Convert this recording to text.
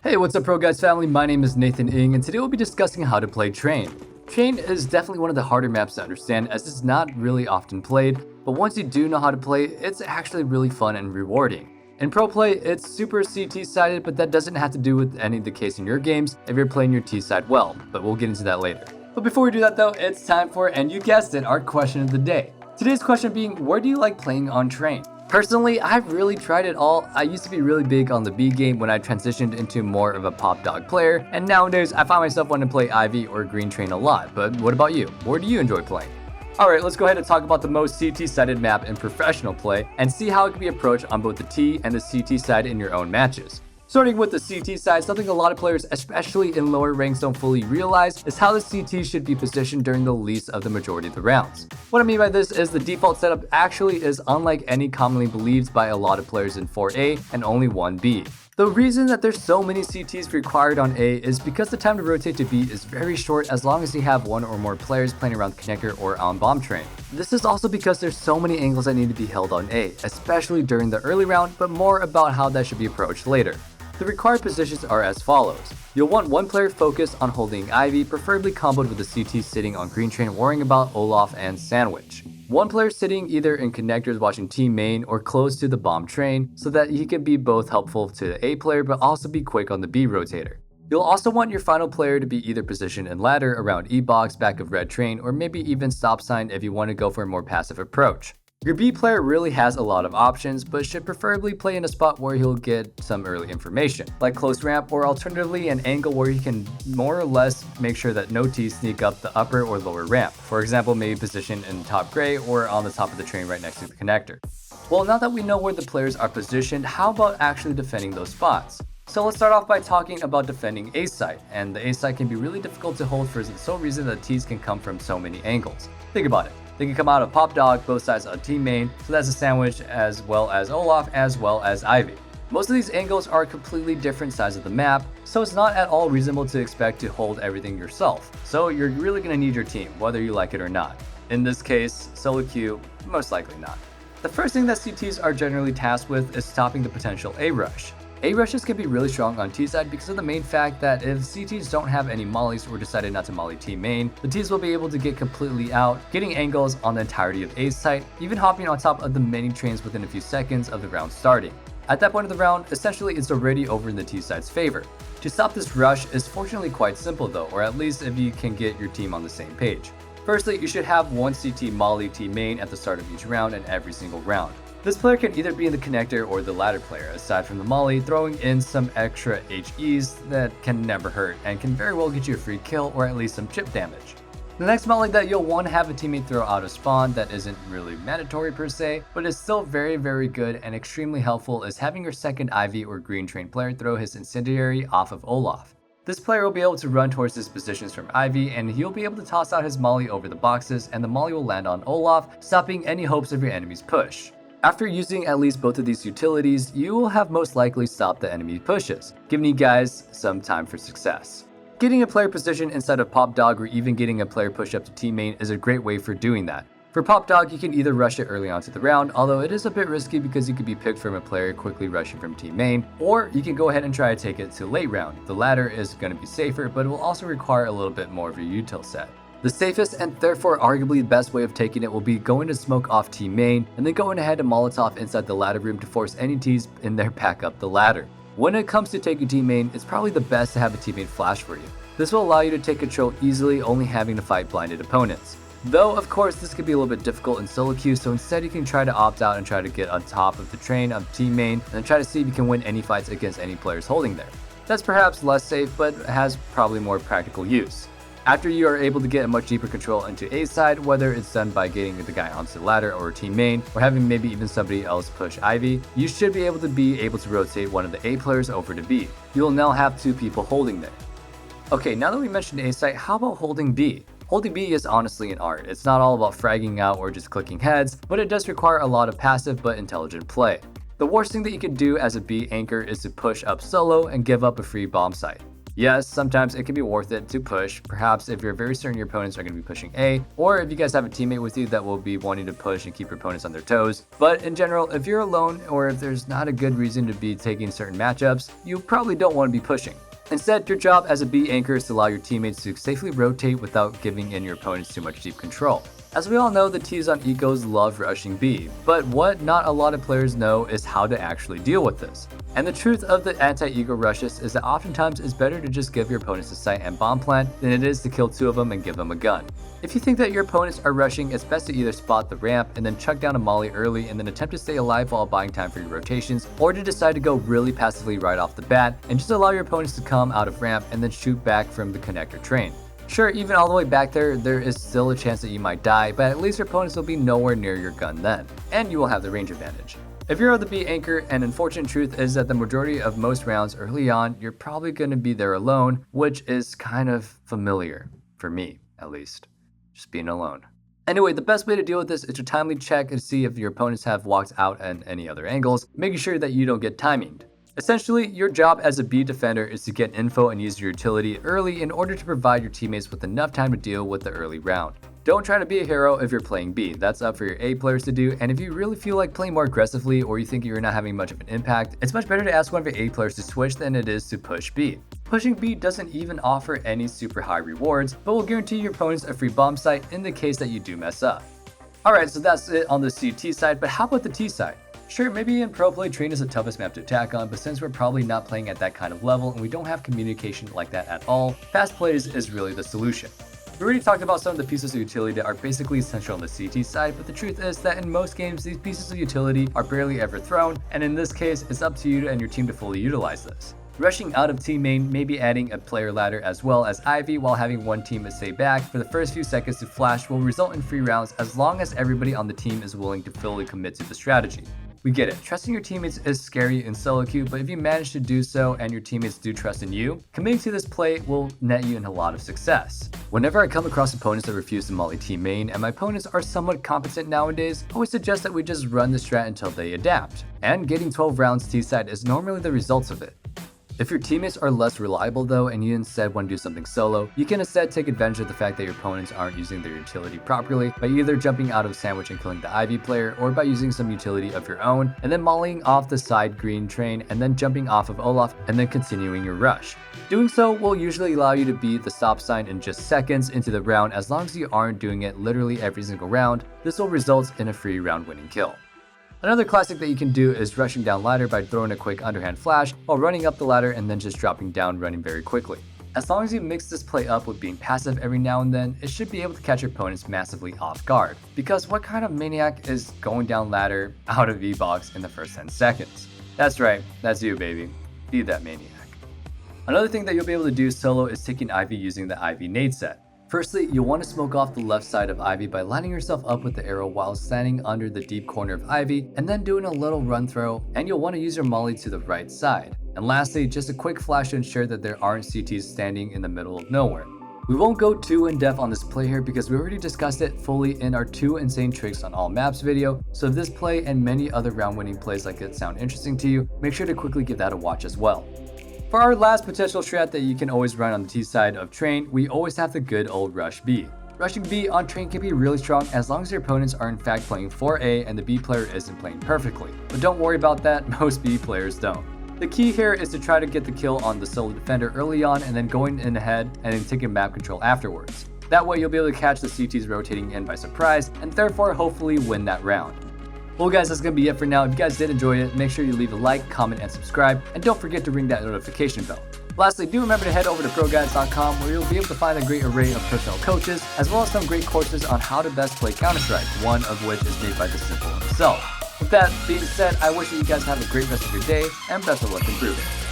Hey, what's up ProGuides family? My name is Nathan Ng and today we'll be discussing how to play Train. Train is definitely one of the harder maps to understand as it's not really often played, but once you do know how to play, it's actually really fun and rewarding. In pro play, it's super CT sided, but that doesn't have to do with any of the case in your games if you're playing your T side well, but we'll get into that later. But before we do that though, it's time for, and you guessed it, our question of the day. Today's question being, where do you like playing on Train? Personally, I've really tried it all. I used to be really big on the B game when I transitioned into more of a pop dog player, and nowadays I find myself wanting to play Ivy or Green Train a lot. But what about you? Where do you enjoy playing? Alright, let's go ahead and talk about the most CT sided map in professional play and see how it can be approached on both the T and the CT side in your own matches. Starting with the CT side, something a lot of players, especially in lower ranks, don't fully realize is how the CT should be positioned during the least of the majority of the rounds. What I mean by this is the default setup actually is unlike any commonly believed by a lot of players in 4A and only 1B. The reason that there's so many CTs required on A is because the time to rotate to B is very short as long as you have one or more players playing around the connector or on bomb train. This is also because there's so many angles that need to be held on A, especially during the early round, but more about how that should be approached later. The required positions are as follows. You'll want one player focused on holding Ivy, preferably comboed with a CT sitting on Green Train worrying about Olaf and Sandwich. One player sitting either in connectors watching team main or close to the bomb train so that he can be both helpful to the A player but also be quick on the B rotator. You'll also want your final player to be either positioned in ladder around E box back of red train or maybe even stop sign if you want to go for a more passive approach. Your B player really has a lot of options, but should preferably play in a spot where he'll get some early information, like close ramp or alternatively an angle where he can more or less make sure that no T's sneak up the upper or lower ramp. For example, maybe positioned in top gray or on the top of the train right next to the connector. Well, now that we know where the players are positioned, how about actually defending those spots? So let's start off by talking about defending A site, and the A site can be really difficult to hold for the sole reason that T's can come from so many angles. Think about it. They can come out of pop dog, both sides of team main, so that's a Sandwich as well as Olaf as well as Ivy. Most of these angles are completely different sides of the map, so it's not at all reasonable to expect to hold everything yourself. So you're really going to need your team, whether you like it or not. In this case, solo queue, most likely not. The first thing that CTs are generally tasked with is stopping the potential A rush. A rushes can be really strong on T side because of the main fact that if CTs don't have any mollies or decided not to molly T main, the Ts will be able to get completely out, getting angles on the entirety of A site, even hopping on top of the many trains within a few seconds of the round starting. At that point of the round, essentially it's already over in the T side's favor. To stop this rush is fortunately quite simple though, or at least if you can get your team on the same page. Firstly, you should have one CT molly T main at the start of each round and every single round. This player can either be in the connector or the ladder player, aside from the molly, throwing in some extra HEs that can never hurt and can very well get you a free kill or at least some chip damage. The next molly that you'll want to have a teammate throw out of spawn that isn't really mandatory per se, but is still very good and extremely helpful is having your second Ivy or Green Train player throw his incendiary off of Olaf. This player will be able to run towards his positions from Ivy and he'll be able to toss out his molly over the boxes and the molly will land on Olaf, stopping any hopes of your enemy's push. After using at least both of these utilities, you will have most likely stopped the enemy pushes, giving you guys some time for success. Getting a player position inside of Pop Dog or even getting a player push up to team main is a great way for doing that. For Pop Dog, you can either rush it early onto the round, although it is a bit risky because you could be picked from a player quickly rushing from team main, or you can go ahead and try to take it to late round. The latter is going to be safer, but it will also require a little bit more of your util set. The safest and therefore arguably the best way of taking it will be going to smoke off team main and then going ahead and Molotov inside the ladder room to force any Ts in there back up the ladder. When it comes to taking team main, it's probably the best to have a teammate flash for you. This will allow you to take control easily, only having to fight blinded opponents. Though of course this could be a little bit difficult in solo queue, so instead you can try to opt out and try to get on top of the train of team main and then try to see if you can win any fights against any players holding there. That's perhaps less safe but has probably more practical use. After you are able to get a much deeper control into A side, whether it's done by getting the guy onto the ladder or team main, or having maybe even somebody else push Ivy, you should be able to rotate one of the A players over to B. You will now have two people holding there. Okay, now that we mentioned A site, how about holding B? Holding B is honestly an art. It's not all about fragging out or just clicking heads, but it does require a lot of passive but intelligent play. The worst thing that you can do as a B anchor is to push up solo and give up a free bomb site. Yes, sometimes it can be worth it to push, perhaps if you're very certain your opponents are going to be pushing A, or if you guys have a teammate with you that will be wanting to push and keep your opponents on their toes. But in general, if you're alone or if there's not a good reason to be taking certain matchups, you probably don't want to be pushing. Instead, your job as a B anchor is to allow your teammates to safely rotate without giving in your opponents too much deep control. As we all know, the T's on ecos love rushing B, but what not a lot of players know is how to actually deal with this. And the truth of the anti-ego rushes is that oftentimes it's better to just give your opponents a site and bomb plant than it is to kill 2 of them and give them a gun. If you think that your opponents are rushing, it's best to either spot the ramp and then chuck down a molly early and then attempt to stay alive while buying time for your rotations, or to decide to go really passively right off the bat and just allow your opponents to come out of ramp and then shoot back from the connector train. Sure, even all the way back there is still a chance that you might die, but at least your opponents will be nowhere near your gun then, and you will have the range advantage. If you're the B anchor, an unfortunate truth is that the majority of most rounds early on, you're probably going to be there alone, which is kind of familiar, for me at least, just being alone. Anyway, the best way to deal with this is to timely check and see if your opponents have walked out at any other angles, making sure that you don't get timinged. Essentially, your job as a B defender is to get info and use your utility early in order to provide your teammates with enough time to deal with the early round. Don't try to be a hero if you're playing B, that's up for your A players to do, and if you really feel like playing more aggressively or you think you're not having much of an impact, it's much better to ask one of your A players to switch than it is to push B. Pushing B doesn't even offer any super high rewards, but will guarantee your opponents a free bomb site in the case that you do mess up. Alright, so that's it on the CT side, but how about the T side? Sure, maybe in Pro Play Train is the toughest map to attack on, but since we're probably not playing at that kind of level and we don't have communication like that at all, fast plays is really the solution. We already talked about some of the pieces of utility that are basically essential on the CT side, but the truth is that in most games, these pieces of utility are barely ever thrown, and in this case, it's up to you and your team to fully utilize this. Rushing out of team main, maybe adding a player ladder as well as Ivy while having one teammate stay back for the first few seconds to flash will result in free rounds as long as everybody on the team is willing to fully commit to the strategy. We get it, trusting your teammates is scary in solo queue, but if you manage to do so and your teammates do trust in you, committing to this play will net you in a lot of success. Whenever I come across opponents that refuse to molly team main, and my opponents are somewhat competent nowadays, I always suggest that we just run the strat until they adapt, and getting 12 rounds T-side is normally the results of it. If your teammates are less reliable though and you instead want to do something solo, you can instead take advantage of the fact that your opponents aren't using their utility properly by either jumping out of sandwich and killing the Ivy player or by using some utility of your own and then mollying off the side green train and then jumping off of Olaf and then continuing your rush. Doing so will usually allow you to beat the stop sign in just seconds into the round as long as you aren't doing it literally every single round. This will result in a free round winning kill. Another classic that you can do is rushing down ladder by throwing a quick underhand flash while running up the ladder and then just dropping down running very quickly. As long as you mix this play up with being passive every now and then, it should be able to catch your opponents massively off guard. Because what kind of maniac is going down ladder out of V-Box in the first 10 seconds? That's right, that's you baby. Be that maniac. Another thing that you'll be able to do solo is taking Ivy using the Ivy nade set. Firstly, you'll want to smoke off the left side of Ivy by lining yourself up with the arrow while standing under the deep corner of Ivy and then doing a little run throw, and you'll want to use your molly to the right side. And lastly, just a quick flash to ensure that there aren't CTs standing in the middle of nowhere. We won't go too in depth on this play here because we already discussed it fully in our 2 insane tricks on all maps video, so if this play and many other round winning plays like it sound interesting to you, make sure to quickly give that a watch as well. For our last potential strat that you can always run on the T side of train, we always have the good old rush B. Rushing B on train can be really strong as long as your opponents are in fact playing 4A and the B player isn't playing perfectly. But don't worry about that, most B players don't. The key here is to try to get the kill on the solo defender early on and then going in ahead and then taking map control afterwards. That way you'll be able to catch the CTs rotating in by surprise and therefore hopefully win that round. Well guys, that's going to be it for now. If you guys did enjoy it, make sure you leave a like, comment, and subscribe, and don't forget to ring that notification bell. Lastly, do remember to head over to ProGuides.com where you'll be able to find a great array of personal coaches, as well as some great courses on how to best play Counter-Strike, one of which is made by the Simple himself. With that being said, I wish you guys have a great rest of your day, and best of luck improving.